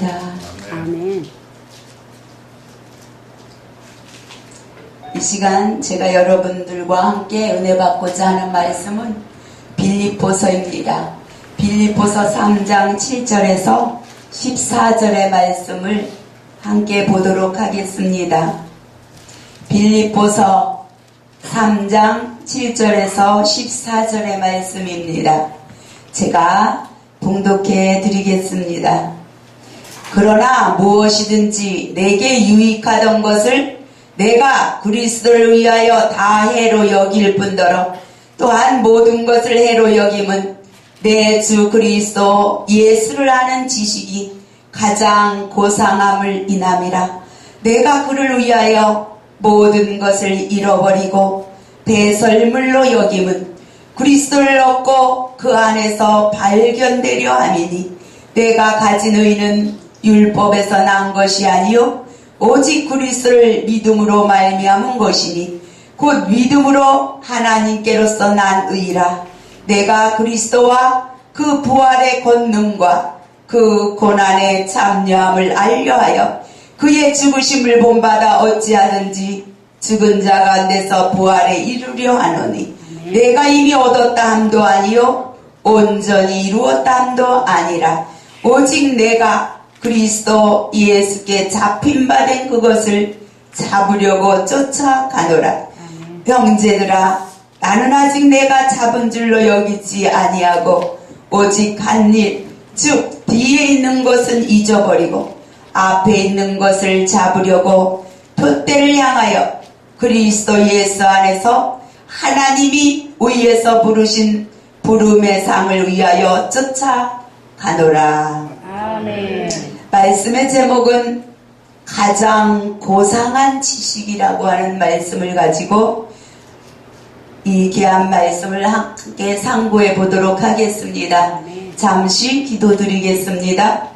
기도드립니다. 아멘. 이 시간 제가 여러분들과 함께 은혜 받고자 하는 말씀은 빌립보서입니다. 빌립보서 3장 7절에서 14절의 말씀을 함께 보도록 하겠습니다. 빌립보서 3장 7절에서 14절의 말씀입니다. 제가 봉독해 드리겠습니다. 그러나 무엇이든지 내게 유익하던 것을 내가 그리스도를 위하여 다 해로 여길 뿐더러 또한 모든 것을 해로 여김은 내 주 그리스도 예수를 아는 지식이 가장 고상함을 인함이라. 내가 그를 위하여 모든 것을 잃어버리고 배설물로 여김은 그리스도를 얻고 그 안에서 발견되려 함이니 내가 가진 의는 율법에서 난 것이 아니요 오직 그리스도를 믿음으로 말미암은 것이니 곧 믿음으로 하나님께로서 난 의라. 내가 그리스도와 그 부활의 권능과 그 고난의 참여함을 알려하여 그의 죽으심을 본받아 어찌하든지 죽은 자 가운데서 부활에 이르려 하노니 내가 이미 얻었다 함도 아니요 온전히 이루었다 함도 아니라 오직 내가 그리스도 예수께 잡힌 바 된 그것을 잡으려고 쫓아가노라. 형제들아, 나는 아직 내가 잡은 줄로 여기지 아니하고 오직 한 일, 즉 뒤에 있는 것은 잊어버리고 앞에 있는 것을 잡으려고 돛대를 향하여 그리스도 예수 안에서 하나님이 위에서 부르신 부름의 상을 위하여 쫓아가노라. 아멘. 말씀의 제목은 가장 고상한 지식이라고 하는 말씀을 가지고 이 귀한 말씀을 함께 상고해 보도록 하겠습니다. 잠시 기도드리겠습니다.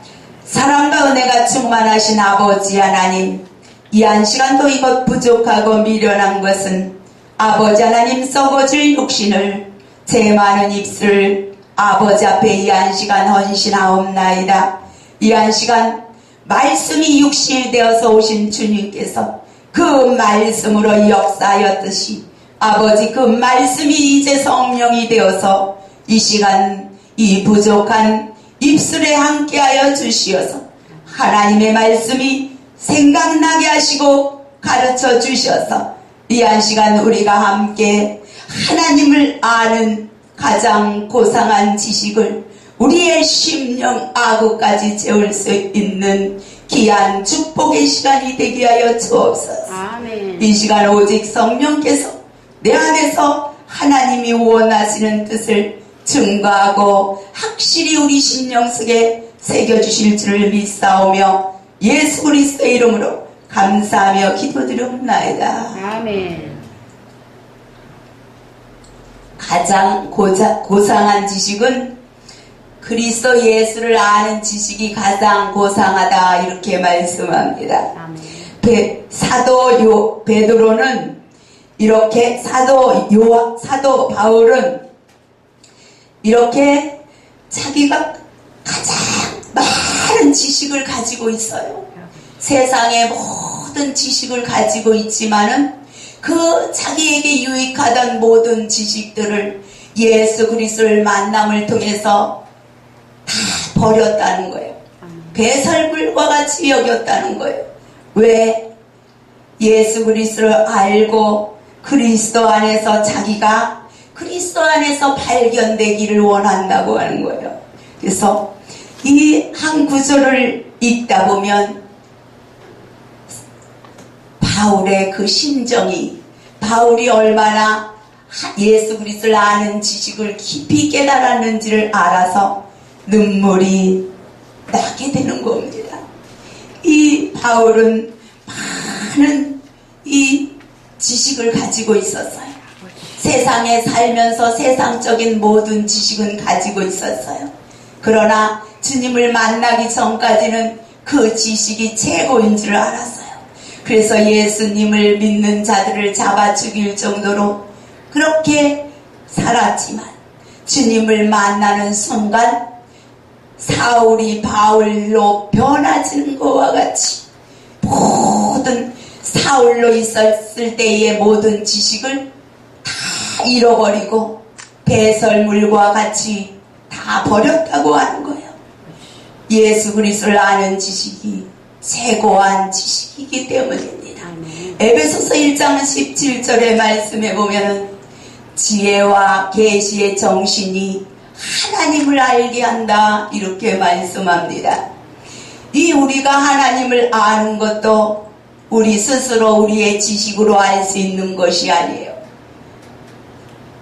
사랑과 은혜가 충만하신 아버지 하나님, 이 한 시간도 이것 부족하고 미련한 것은 아버지 하나님 썩어질 육신을 제 많은 입술 아버지 앞에 이 한 시간 헌신하옵나이다. 이 한 시간 말씀이 육신이 되어서 오신 주님께서 그 말씀으로 역사하였듯이 아버지 그 말씀이 이제 성령이 되어서 이 시간 이 부족한 입술에 함께하여 주시어서 하나님의 말씀이 생각나게 하시고 가르쳐 주셔서 이 한 시간 우리가 함께 하나님을 아는 가장 고상한 지식을 우리의 심령 아구까지 채울 수 있는 귀한 축복의 시간이 되게 하여 주옵소서. 아멘. 이 시간 오직 성령께서 내 안에서 하나님이 원하시는 뜻을 증거하고 확실히 우리 심령 속에 새겨주실 줄을 믿사오며 예수 그리스도의 이름으로 감사하며 기도드리옵나이다. 아멘. 가장 고상한 지식은 그리스도 예수를 아는 지식이 가장 고상하다 이렇게 말씀합니다. 아멘. 사도 베드로는 이렇게 사도 바울은 이렇게 자기가 가장 많은 지식을 가지고 있어요. 세상의 모든 지식을 가지고 있지만은 그 자기에게 유익하던 모든 지식들을 예수 그리스도를 만남을 통해서 다 버렸다는 거예요. 배설물과 같이 여겼다는 거예요. 왜? 예수 그리스도를 알고 그리스도 안에서 자기가 그리스도 안에서 발견되기를 원한다고 하는 거예요. 그래서 이 한 구절을 읽다 보면 바울의 그 심정이 바울이 얼마나 예수 그리스도를 아는 지식을 깊이 깨달았는지를 알아서 눈물이 나게 되는 겁니다. 이 바울은 많은 이 지식을 가지고 있었어요. 세상에 살면서 세상적인 모든 지식은 가지고 있었어요. 그러나 주님을 만나기 전까지는 그 지식이 최고인 줄 알았어요. 그래서 예수님을 믿는 자들을 잡아 죽일 정도로 그렇게 살았지만 주님을 만나는 순간 사울이 바울로 변화지는 것과 같이 모든 사울로 있었을 때의 모든 지식을 다 잃어버리고 배설물과 같이 다 버렸다고 하는 거예요. 예수 그리스도를 아는 지식이 최고한 지식이기 때문입니다. 에베소서 1장 17절의 말씀에 보면은 지혜와 계시의 정신이 하나님을 알게 한다 이렇게 말씀합니다. 이 우리가 하나님을 아는 것도 우리 스스로 우리의 지식으로 알 수 있는 것이 아니에요.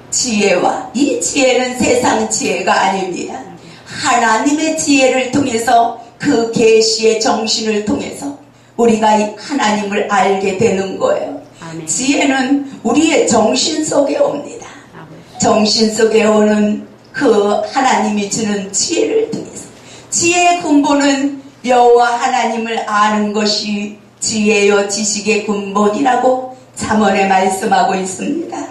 지혜와 이 지혜는 세상 지혜가 아닙니다. 하나님의 지혜를 통해서 그 계시의 정신을 통해서 우리가 이 하나님을 알게 되는 거예요. 아멘. 지혜는 우리의 정신 속에 옵니다. 정신 속에 오는 그 하나님이 주는 지혜를 통해서 지혜의 근본은 여호와 하나님을 아는 것이 지혜요 지식의 근본이라고 잠언에 말씀하고 있습니다.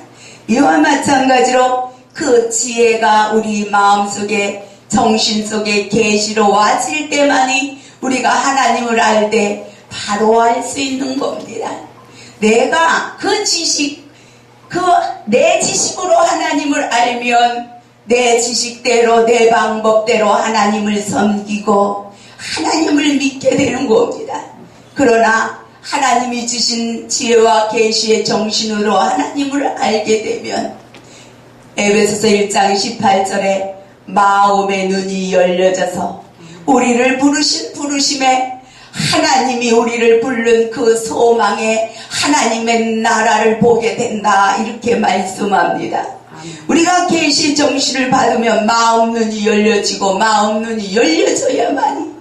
이와 마찬가지로 그 지혜가 우리 마음속에 정신 속에 계시로 와질 때만이 우리가 하나님을 알 때 바로 알 수 있는 겁니다. 내가 그 지식, 내 지식으로 하나님을 알면 내 지식대로 내 방법대로 하나님을 섬기고 하나님을 믿게 되는 겁니다. 그러나 하나님이 주신 지혜와 계시의 정신으로 하나님을 알게 되면 에베소서 1장 18절에 마음의 눈이 열려져서 우리를 부르신 부르심에 하나님이 우리를 부른 그 소망에 하나님의 나라를 보게 된다 이렇게 말씀합니다. 우리가 계시 정신을 받으면 마음 눈이 열려지고 마음 눈이 열려져야만이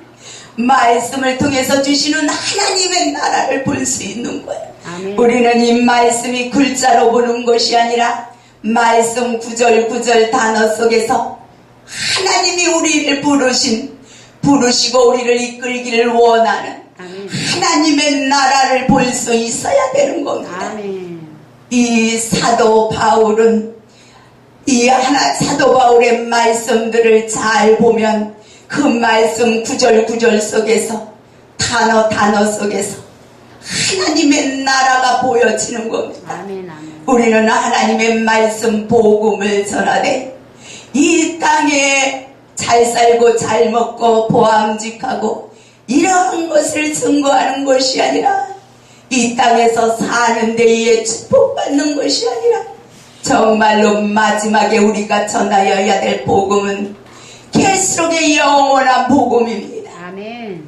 말씀을 통해서 주시는 하나님의 나라를 볼 수 있는 거예요. 아멘. 우리는 이 말씀이 글자로 보는 것이 아니라 말씀 구절 단어 속에서 하나님이 우리를 부르시고 우리를 이끌기를 원하는 아멘. 하나님의 나라를 볼 수 있어야 되는 겁니다. 아멘. 이 사도 바울은 사도 바울의 말씀들을 잘 보면 그 말씀 구절 속에서 단어 속에서 하나님의 나라가 보여지는 겁니다. 아멘. 아멘. 우리는 하나님의 말씀 복음을 전하되 이 땅에 잘 살고 잘 먹고 보암직하고 이러한 것을 증거하는 것이 아니라 이 땅에서 사는 데에 축복받는 것이 아니라 정말로 마지막에 우리가 전하여야 될 복음은 계시록의 영원한 복음입니다. 아멘.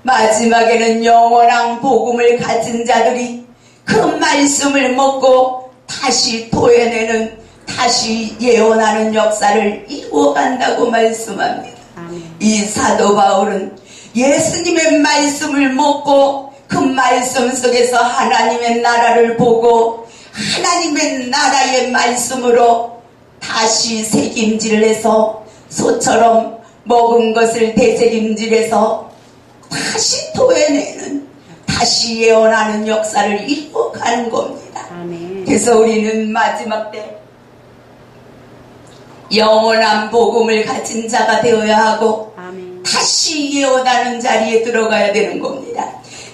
마지막에는 영원한 복음을 가진 자들이 그 말씀을 먹고 다시 토해내는 다시 예언하는 역사를 이루어간다고 말씀합니다. 아멘. 이 사도 바울은 예수님의 말씀을 먹고 그 말씀 속에서 하나님의 나라를 보고 하나님의 나라의 말씀으로 다시 새김질을 해서 소처럼 먹은 것을 되새김질해서 다시 토해내는 다시 예언하는 역사를 이루어가는 겁니다. 아멘. 그래서 우리는 마지막 때 영원한 복음을 가진 자가 되어야 하고 아멘. 다시 예언하는 자리에 들어가야 되는 겁니다.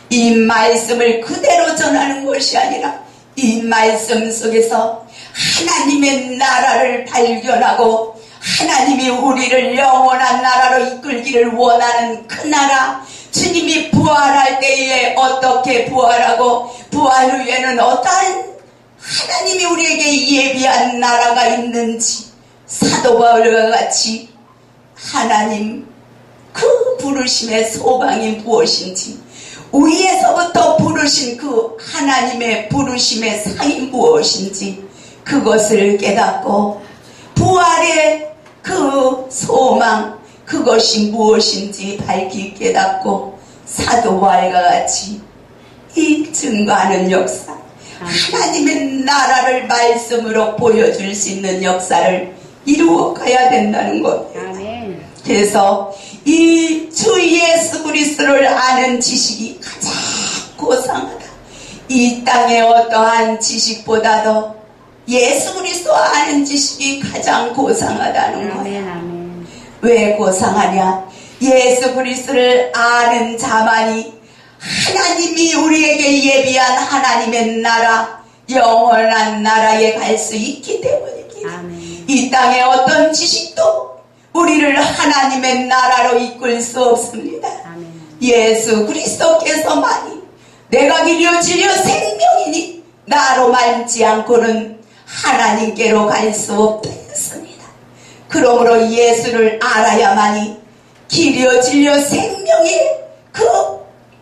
이 말씀을 그대로 전하는 것이 아니라 이 말씀 속에서 하나님의 나라를 발견하고 하나님이 우리를 영원한 나라로 이끌기를 원하는 그 나라, 주님이 부활할 때에 어떻게 부활하고 부활 후에는 어떠한 하나님이 우리에게 예비한 나라가 있는지 사도 바울과 같이 하나님 그 부르심의 소망이 무엇인지 위에서부터 부르신 그 하나님의 부르심의 상이 무엇인지 그것을 깨닫고 부활의 그 소망 그것이 무엇인지 밝히 깨닫고 사도 바울과 같이 이 증거하는 역사 하나님의 나라를 말씀으로 보여줄 수 있는 역사를 이루어 가야 된다는 겁니다. 아멘. 그래서 이 주 예수 그리스도를 아는 지식이 가장 고상하다. 이 땅의 어떠한 지식보다도 예수 그리스도 아는 지식이 가장 고상하다는 거예요. 아멘. 왜 고상하냐? 예수 그리스도를 아는 자만이 하나님이 우리에게 예비한 하나님의 나라, 영원한 나라에 갈 수 있기 때문입니다. 아멘. 이 땅의 어떤 지식도 우리를 하나님의 나라로 이끌 수 없습니다. 아멘. 예수 그리스도께서만이 내가 길이요 진리요 생명이니 나로 말지 않고는 하나님께로 갈 수 없다 했습니다. 그러므로 예수를 알아야만이 길이요 진리요 생명의 그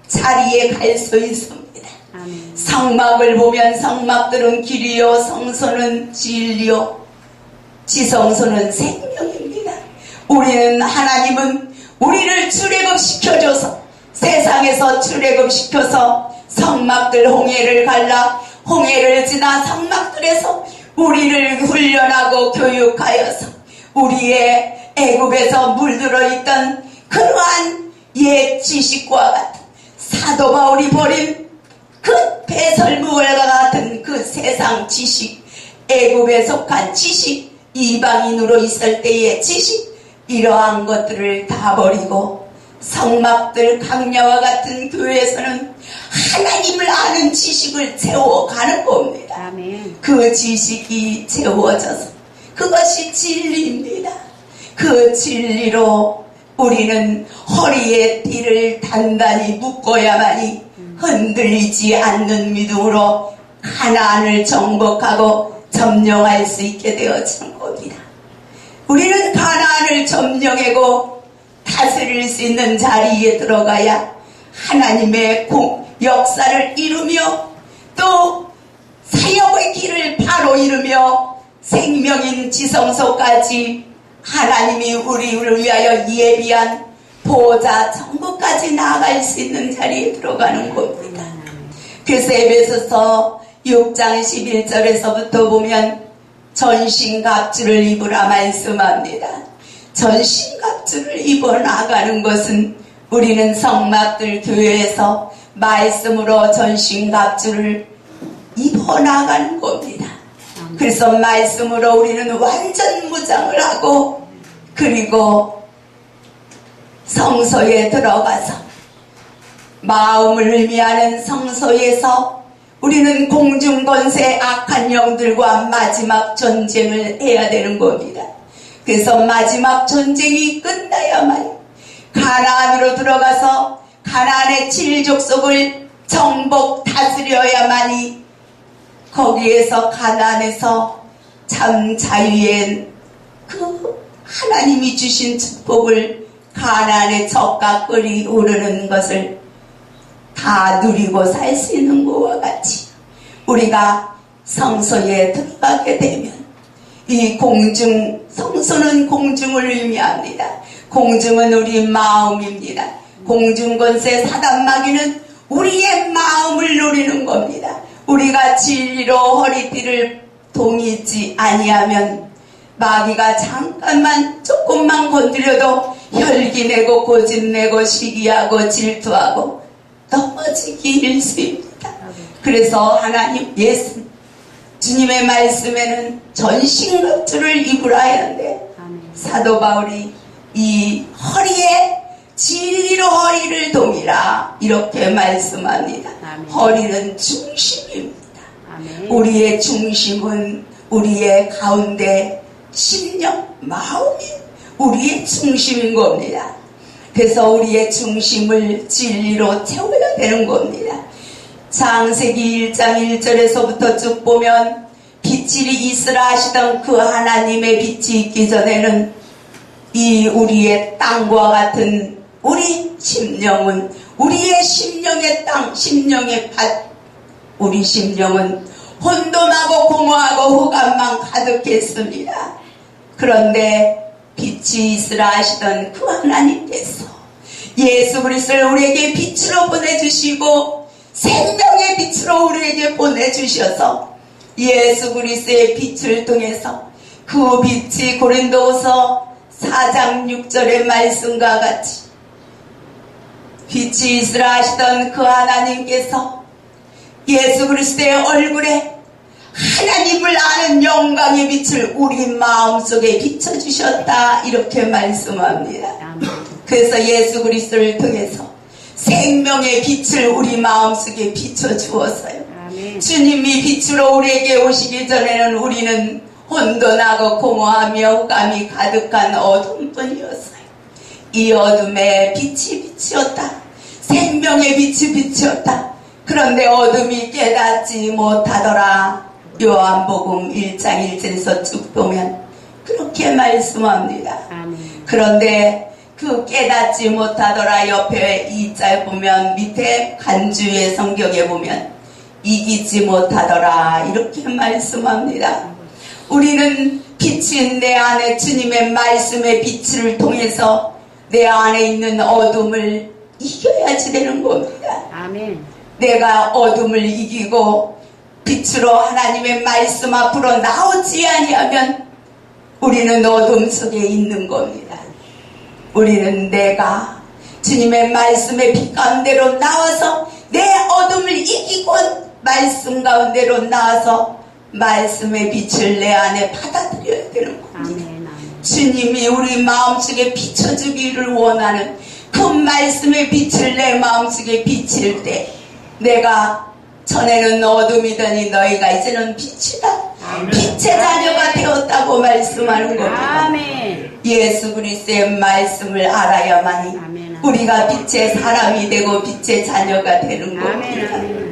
자리에 갈 수 있습니다. 아멘. 성막을 보면 성막들은 길이요, 성소는 진리요, 지성소는 생명입니다. 우리는 하나님은 우리를 출애굽시켜줘서 세상에서 출애굽시켜서 성막들 홍해를 갈라 홍해를 지나 성막들에서 우리를 훈련하고 교육하여서 우리의 애굽에서 물들어 있던 그러한 옛 지식과 같은 사도 바울이 버린 그 배설무월과 같은 그 세상 지식, 애굽에 속한 지식, 이방인으로 있을 때의 지식, 이러한 것들을 다 버리고 성막들 강야와 같은 교회에서는 하나님을 아는 지식을 채워가는 겁니다. 아멘. 그 지식이 채워져서 그것이 진리입니다. 그 진리로 우리는 허리에 띠를 단단히 묶어야만이 흔들리지 않는 믿음으로 가나안을 정복하고 점령할 수 있게 되어진 겁니다. 우리는 가나안을 점령하고 다스릴 수 있는 자리에 들어가야 하나님의 역사를 이루며 또 사역의 길을 바로 이루며 생명인 지성소까지 하나님이 우리를 위하여 예비한 보좌 천국까지 나아갈 수 있는 자리에 들어가는 겁니다. 그래서 에베소서 6장 11절에서부터 보면 전신갑주를 입으라 말씀합니다. 전신갑주를 입어 나가는 것은 우리는 성막들 교회에서 말씀으로 전신갑주를 입어 나가는 겁니다. 그래서 말씀으로 우리는 완전 무장을 하고 그리고 성소에 들어가서 마음을 의미하는 성소에서 우리는 공중권세 악한 영들과 마지막 전쟁을 해야 되는 겁니다. 그래서 마지막 전쟁이 끝나야만 가나안으로 들어가서 가나안의 7족속을 정복 다스려야만이 거기에서 가나안에서 참 자유의 그 하나님이 주신 축복을 가나안의 젖과 꿀이 오르는 것을 다 누리고 살 수 있는 것과 같이 우리가 성소에 들어가게 되면 이 공중, 성소는 공중을 의미합니다. 공중은 우리 마음입니다. 공중권세 사단마귀는 우리의 마음을 노리는 겁니다. 우리가 진리로 허리띠를 동이지 아니하면 마귀가 잠깐만 조금만 건드려도 혈기내고 고집내고 시기하고 질투하고 넘어지기 일쑤입니다. 그래서 하나님 예수 주님의 말씀에는 전신갑주를 입으라 하는데 사도 바울이 이 허리에 진리로 허리를 동이라 이렇게 말씀합니다. 아멘. 허리는 중심입니다. 아멘. 우리의 중심은 우리의 가운데 심령, 마음이 우리의 중심인 겁니다. 그래서 우리의 중심을 진리로 채워야 되는 겁니다. 창세기 1장 1절에서부터 쭉 보면 빛이 있으라 하시던 그 하나님의 빛이 있기 전에는 이 우리의 땅과 같은 우리 심령은 우리의 심령의 땅, 심령의 밭, 우리 심령은 혼돈하고 공허하고 흑암만 가득했습니다. 그런데 빛이 있으라 하시던 그 하나님께서 예수 그리스도를 우리에게 빛으로 보내주시고 생명의 빛으로 우리에게 보내주셔서 예수 그리스도의 빛을 통해서 그 빛이 고린도후서 4장 6절의 말씀과 같이 빛이 있으라 하시던 그 하나님께서 예수 그리스도의 얼굴에 하나님을 아는 영광의 빛을 우리 마음속에 비춰주셨다 이렇게 말씀합니다. 그래서 예수 그리스도를 통해서 생명의 빛을 우리 마음속에 비춰주었어요. 아멘. 주님이 빛으로 우리에게 오시기 전에는 우리는 혼돈하고 공허하며 흑암이 가득한 어둠뿐이었어요. 이 어둠에 빛이 비치었다. 생명의 빛이 비치었다. 그런데 어둠이 깨닫지 못하더라. 요한복음 1장 1절에서 쭉 보면 그렇게 말씀합니다. 아멘. 그런데 그 깨닫지 못하더라 옆에 이 짤 보면 밑에 간주의 성경에 보면 이기지 못하더라 이렇게 말씀합니다. 우리는 빛인 내 안에 주님의 말씀의 빛을 통해서 내 안에 있는 어둠을 이겨야지 되는 겁니다. 아멘. 내가 어둠을 이기고 빛으로 하나님의 말씀 앞으로 나오지 아니하면 우리는 어둠 속에 있는 겁니다. 우리는 내가 주님의 말씀의 빛 가운데로 나와서 내 어둠을 이기고 말씀 가운데로 나와서 말씀의 빛을 내 안에 받아들여야 되는 겁니다. 아멘. 아멘. 주님이 우리 마음속에 비춰주기를 원하는 그 말씀의 빛을 내 마음속에 비칠 때 내가 전에는 어둠이더니 너희가 이제는 빛이다. 아멘. 빛의 자녀가 되었다고 말씀하는 겁니다. 아멘. 예수 그리스도의 말씀을 알아야만이 아멘. 우리가 빛의 사람이 되고 빛의 자녀가 되는 아멘. 겁니다. 아멘.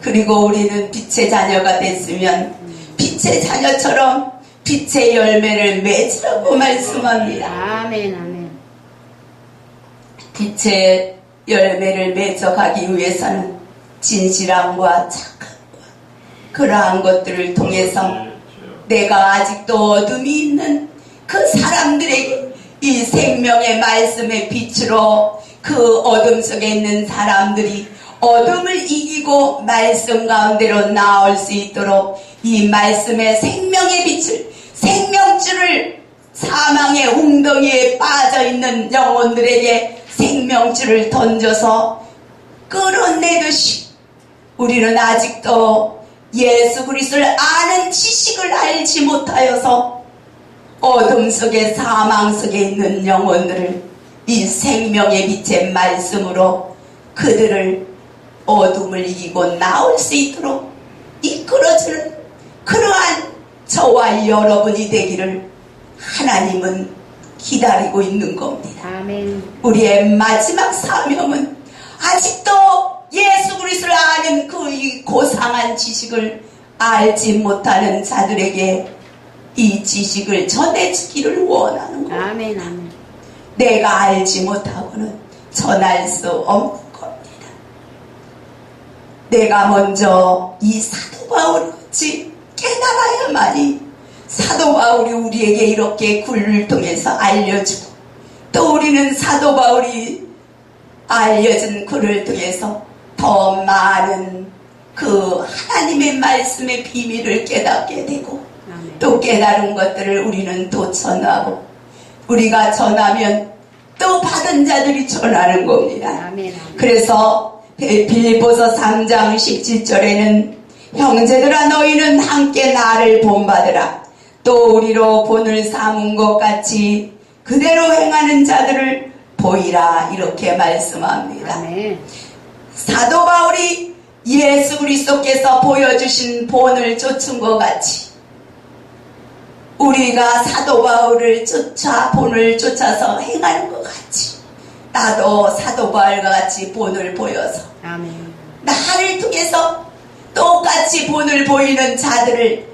그리고 우리는 빛의 자녀가 됐으면 빛의 자녀처럼 빛의 열매를 맺으라고 말씀합니다. 아멘. 아멘. 빛의 열매를 맺어가기 위해서는 진실함과 착함과 그러한 것들을 통해서 내가 아직도 어둠이 있는 그 사람들에게 이 생명의 말씀의 빛으로 그 어둠 속에 있는 사람들이 어둠을 이기고 말씀 가운데로 나올 수 있도록 이 말씀의 생명의 빛을 생명줄을 사망의 웅덩이에 빠져있는 영혼들에게 생명줄을 던져서 끌어내듯이 우리는 아직도 예수 그리스도를 아는 지식을 알지 못하여서 어둠 속에 사망 속에 있는 영혼들을 이 생명의 빛의 말씀으로 그들을 어둠을 이기고 나올 수 있도록 이끌어주는 그러한 저와 여러분이 되기를 하나님은 기다리고 있는 겁니다. 아멘. 우리의 마지막 사명은 아직도 예수 그리스도를 아는 그 이 고상한 지식을 알지 못하는 자들에게 이 지식을 전해주기를 원하는 겁니다. 아멘. 아멘. 내가 알지 못하고는 전할 수 없는 겁니다. 내가 먼저 이 사도 바울같이 깨달아야만이 사도 바울이 우리에게 이렇게 글을 통해서 알려주고 또 우리는 사도 바울이 알려준 글을 통해서 더 많은 그 하나님의 말씀의 비밀을 깨닫게 되고 아멘. 또 깨달은 것들을 우리는 또 전하고 우리가 전하면 또 받은 자들이 전하는 겁니다. 아멘. 아멘. 그래서 빌립보서 3장 17절에는 형제들아 너희는 함께 나를 본받으라. 또 우리로 본을 삼은 것 같이 그대로 행하는 자들을 보이라. 이렇게 말씀합니다. 아멘. 사도 바울이 예수 그리스도께서 보여주신 본을 쫓은 것 같이 우리가 사도 바울을 쫓아 본을 쫓아서 행하는 것 같이 나도 사도 바울과 같이 본을 보여서 아멘. 나를 통해서 똑같이 본을 보이는 자들을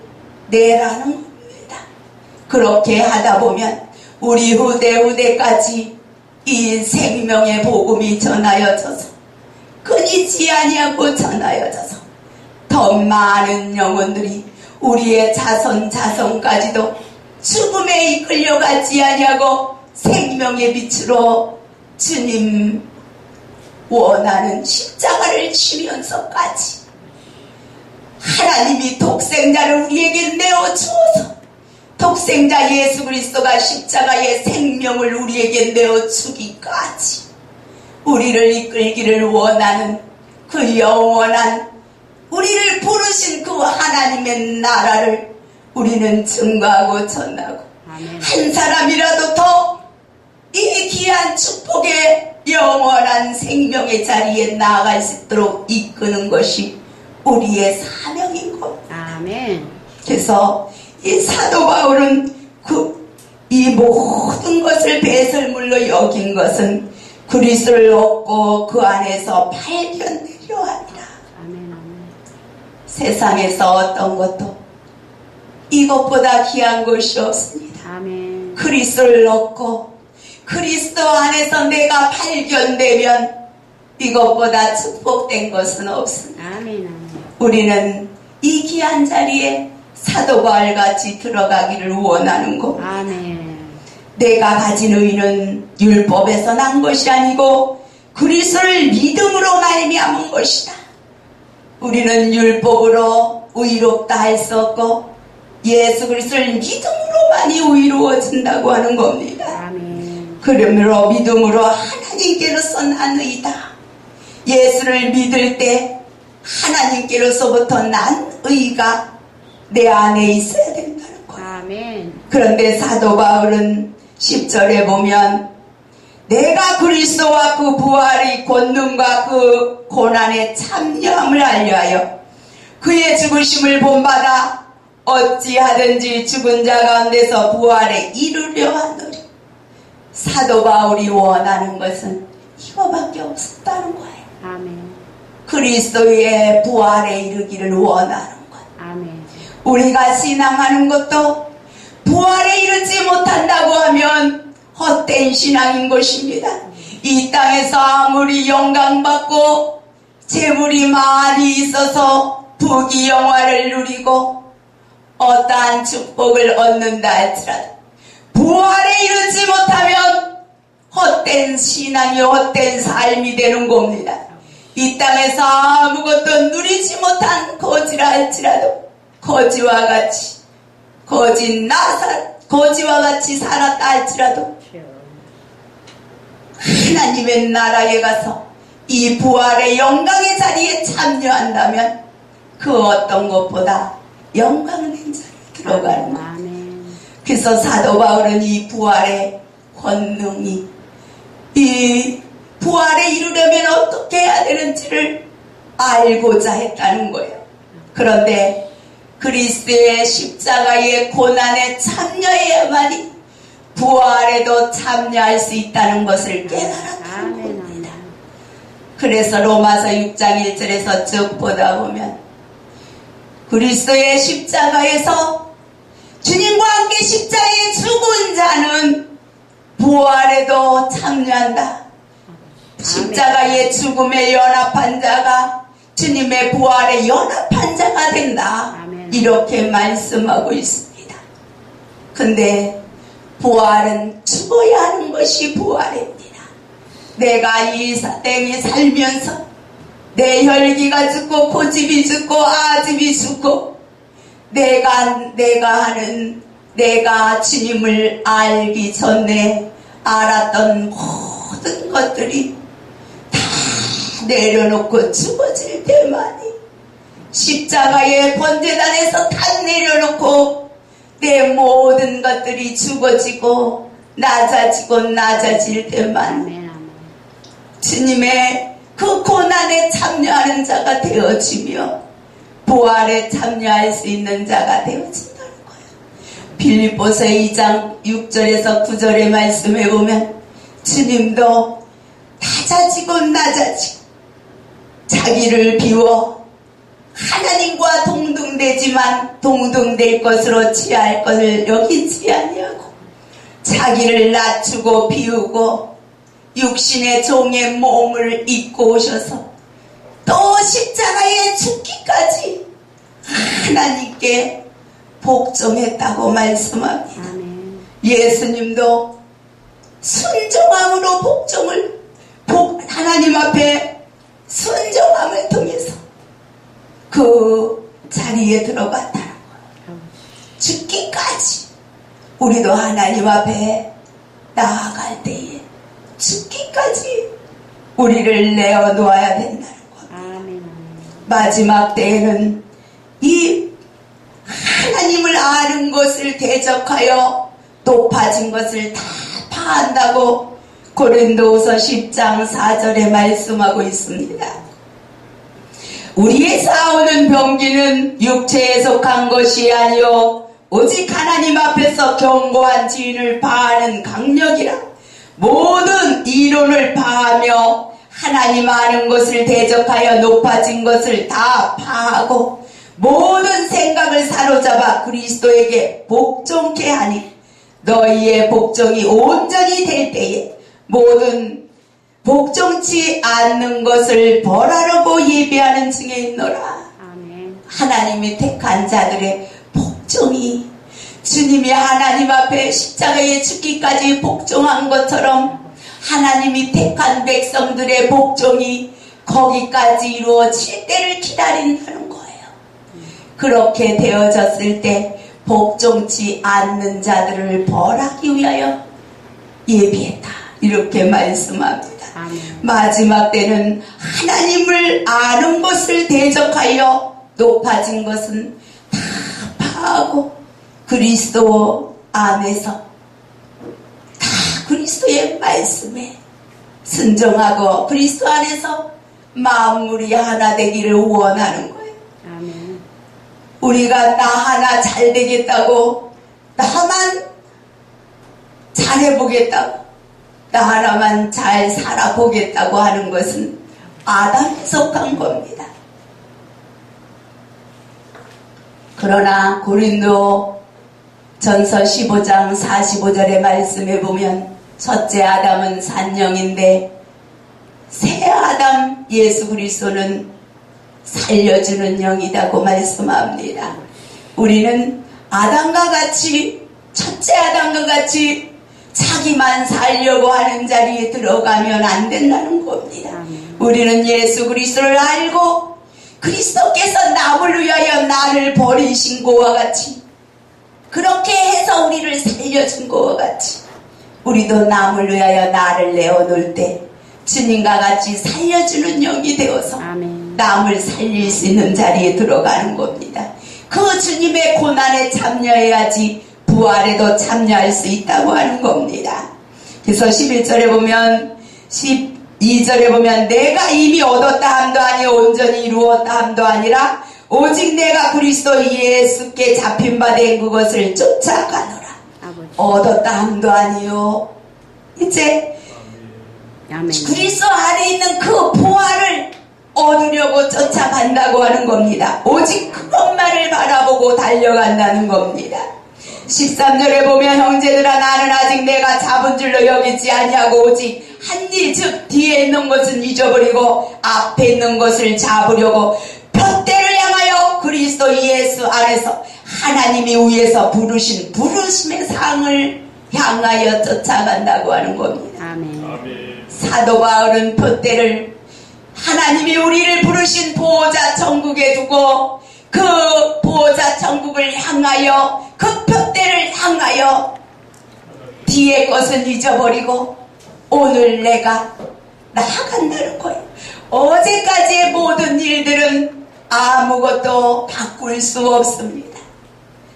내라는 겁니다. 그렇게 하다 보면 우리 후대까지 이 생명의 복음이 전하여져서 끊이지 아니하고 전하여져서 더 많은 영혼들이 우리의 자손까지도 죽음에 이끌려가지 아니하고 생명의 빛으로 주님 원하는 십자가를 지면서까지 하나님이 독생자를 우리에게 내어주어서 독생자 예수 그리스도가 십자가의 생명을 우리에게 내어주기까지 우리를 이끌기를 원하는 그 영원한 우리를 부르신 그 하나님의 나라를 우리는 증거하고 전하고 아멘. 한 사람이라도 더 이 귀한 축복의 영원한 생명의 자리에 나아갈 수 있도록 이끄는 것이 우리의 사명인 겁니다. 아멘. 그래서 이 사도 바울은 이 모든 것을 배설물로 여긴 것은 그리스도를 얻고 그 안에서 발견되려 합니다. 아멘. 아멘. 세상에서 어떤 것도 이것보다 귀한 것이 없습니다. 아멘. 그리스도를 얻고 그리스도 안에서 내가 발견되면 이것보다 축복된 것은 없습니다. 아멘. 아멘. 우리는 이 귀한 자리에 사도 바울같이 들어가기를 원하는 것. 아멘. 내가 가진 의는 율법에서 난 것이 아니고 그리스도를 믿음으로 말미암은 것이다. 우리는 율법으로 의롭다 할 수 없고 예수 그리스도를 믿음으로만이 의로워진다고 하는 겁니다. 아멘. 그러므로 믿음으로 하나님께로서 난 의다. 예수를 믿을 때 하나님께로서부터 난 의가 내 안에 있어야 된다는 거예요. 아멘. 그런데 사도 바울은 10절에 보면 내가 그리스도와 그 부활의 권능과 그 고난에 참여함을 알려하여 그의 죽으심을 본받아 어찌하든지 죽은 자 가운데서 부활에 이르려 하노리. 사도 바울이 원하는 것은 이거밖에 없었다는 거예요. 아멘. 그리스도의 부활에 이르기를 원하는 것. 아멘. 우리가 신앙하는 것도 부활에 이르지 못한다고 하면 헛된 신앙인 것입니다. 이 땅에서 아무리 영광받고 재물이 많이 있어서 부귀영화를 누리고 어떠한 축복을 얻는다 할지라도 부활에 이르지 못하면 헛된 신앙이 헛된 삶이 되는 겁니다. 이 땅에서 아무것도 누리지 못한 거지라 할지라도 거지와 같이 살았다 할지라도 하나님의 나라에 가서 이 부활의 영광의 자리에 참여한다면 그 어떤 것보다 영광된 자리에 들어가는 것. 아멘. 그래서 사도 바울은 이 부활의 권능이 이 부활에 이르려면 어떻게 해야 되는지를 알고자 했다는 거예요. 그런데 그리스도의 십자가의 고난에 참여해야만이 부활에도 참여할 수 있다는 것을 깨달았다는 겁니다. 그래서 로마서 6장 1절에서 쭉 보다 보면 그리스도의 십자가에서 주님과 함께 십자가에 죽은 자는 부활에도 참여한다. 십자가의 죽음에 연합한 자가 주님의 부활에 연합한 자가 된다. 아멘. 이렇게 말씀하고 있습니다. 근데 부활은 죽어야 하는 것이 부활입니다. 내가 이 땅에 살면서 내 혈기가 죽고 고집이 죽고 아집이 죽고 내가 주님을 알기 전에 알았던 모든 것들이 다 내려놓고 죽어질 때만이 십자가의 번제단에서 다 내려놓고 내 모든 것들이 죽어지고 낮아질 때만 아멘. 주님의 그 고난에 참여하는 자가 되어지며 부활에 참여할 수 있는 자가 되어진다는 거예요. 빌립보서 2장 6절에서 9절의 말씀에 보면 주님도 낮아지고 자기를 비워 하나님과 동등되지만 동등될 것으로 취할 것을 여기지 아니하고 자기를 낮추고 비우고 육신의 종의 몸을 입고 오셔서 또 십자가에 죽기까지 하나님께 복종했다고 말씀합니다. 아멘. 예수님도 순종함으로 하나님 앞에 순종함을 통해서 그 자리에 들어갔다는 거예요. 죽기까지 우리도 하나님 앞에 나아갈 때에 죽기까지 우리를 내어놓아야 된다는 겁니다. 아멘. 마지막 때에는 이 하나님을 아는 것을 대적하여 높아진 것을 다 파한다고 고린도후서 10장 4절에 말씀하고 있습니다. 우리의 싸우는 병기는 육체에 속한 것이 아니요 오직 하나님 앞에서 견고한 지인을 파하는 강력이라. 모든 이론을 파하며 하나님 아는 것을 대적하여 높아진 것을 다 파하고 모든 생각을 사로잡아 그리스도에게 복종케 하니 너희의 복종이 온전히 될 때에 모든 복종치 않는 것을 벌하려고 예비하는 중에 있노라. 아멘. 하나님이 택한 자들의 복종이 주님이 하나님 앞에 십자가에 죽기까지 복종한 것처럼 하나님이 택한 백성들의 복종이 거기까지 이루어질 때를 기다린다는 거예요. 그렇게 되어졌을 때 복종치 않는 자들을 벌하기 위하여 예비했다. 이렇게 말씀합니다. 아멘. 마지막 때는 하나님을 아는 것을 대적하여 높아진 것은 다 파하고 그리스도 안에서 다 그리스도의 말씀에 순종하고 그리스도 안에서 만물이 하나 되기를 원하는 거예요. 아멘. 우리가 나 하나 잘 되겠다고 나만 잘해보겠다고 나 하나만 잘 살아보겠다고 하는 것은 아담에 속한 겁니다. 그러나 고린도 전서 15장 45절의 말씀에 보면 첫째 아담은 산영인데 새 아담 예수 그리스도는 살려주는 영이라고 말씀합니다. 우리는 아담과 같이 첫째 아담과 같이 자기만 살려고 하는 자리에 들어가면 안 된다는 겁니다. 우리는 예수 그리스도를 알고 그리스도께서 남을 위하여 나를 버리신 것과 같이 그렇게 해서 우리를 살려준 것과 같이 우리도 남을 위하여 나를 내어놓을 때 주님과 같이 살려주는 영이 되어서 아멘. 남을 살릴 수 있는 자리에 들어가는 겁니다. 그 주님의 고난에 참여해야지 부활에도 참여할 수 있다고 하는 겁니다. 그래서 11절에 보면 12절에 보면 내가 이미 얻었다 함도 아니요 온전히 이루었다 함도 아니라 오직 내가 그리스도 예수께 잡힌 바 된 그것을 쫓아가노라. 아버지. 얻었다 함도 아니요 이제 아멘. 그리스도 안에 있는 그 부활을 얻으려고 쫓아간다고 하는 겁니다. 오직 그것만을 바라보고 달려간다는 겁니다. 13절에 보면 형제들아 나는 아직 내가 잡은 줄로 여기지 아니하고 오직 한 일 즉 뒤에 있는 것은 잊어버리고 앞에 있는 것을 잡으려고 푯대를 향하여 그리스도 예수 안에서 하나님이 위에서 부르신 부르심의 상을 향하여 쫓아간다고 하는 겁니다. 아멘. 사도 바울은 푯대를 하나님이 우리를 부르신 보호자 천국에 두고 그 보호자 천국을 향하여 그 푯대를 향하여 뒤의 것은 잊어버리고 오늘 내가 나아간다는 거예요. 어제까지의 모든 일들은 아무것도 바꿀 수 없습니다.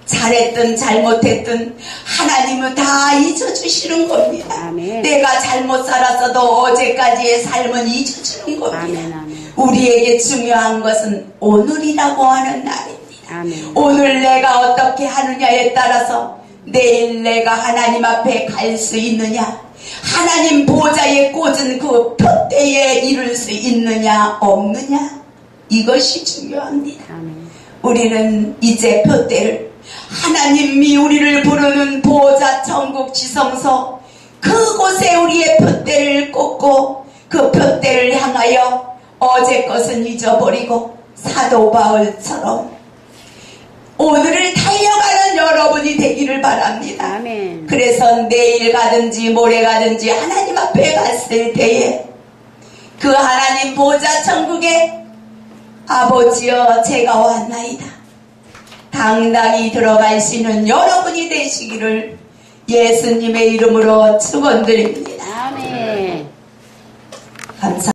잘했든 잘못했든 하나님은 다 잊어주시는 겁니다. 아멘. 내가 잘못 살았어도 어제까지의 삶은 잊어주는 겁니다. 아멘. 아멘. 우리에게 중요한 것은 오늘이라고 하는 날입니다. 아멘. 오늘 내가 어떻게 하느냐에 따라서 내일 내가 하나님 앞에 갈 수 있느냐, 하나님 보좌에 꽂은 그 푯대에 이룰 수 있느냐 없느냐, 이것이 중요합니다. 아멘. 우리는 이제 푯대를 하나님이 우리를 부르는 보호자 천국 지성소 그곳에 우리의 푯대를 꽂고 그 푯대를 향하여 어제 것은 잊어버리고 사도 바울처럼 오늘을 달려가는 여러분이 되기를 바랍니다. 아멘. 그래서 내일 가든지 모레 가든지 하나님 앞에 갔을 때에 그 하나님 보호자 천국에 아버지여 제가 왔나이다 당당히 들어갈 수 있는 여러분이 되시기를 예수님의 이름으로 축원드립니다. 아멘. 감사합니다.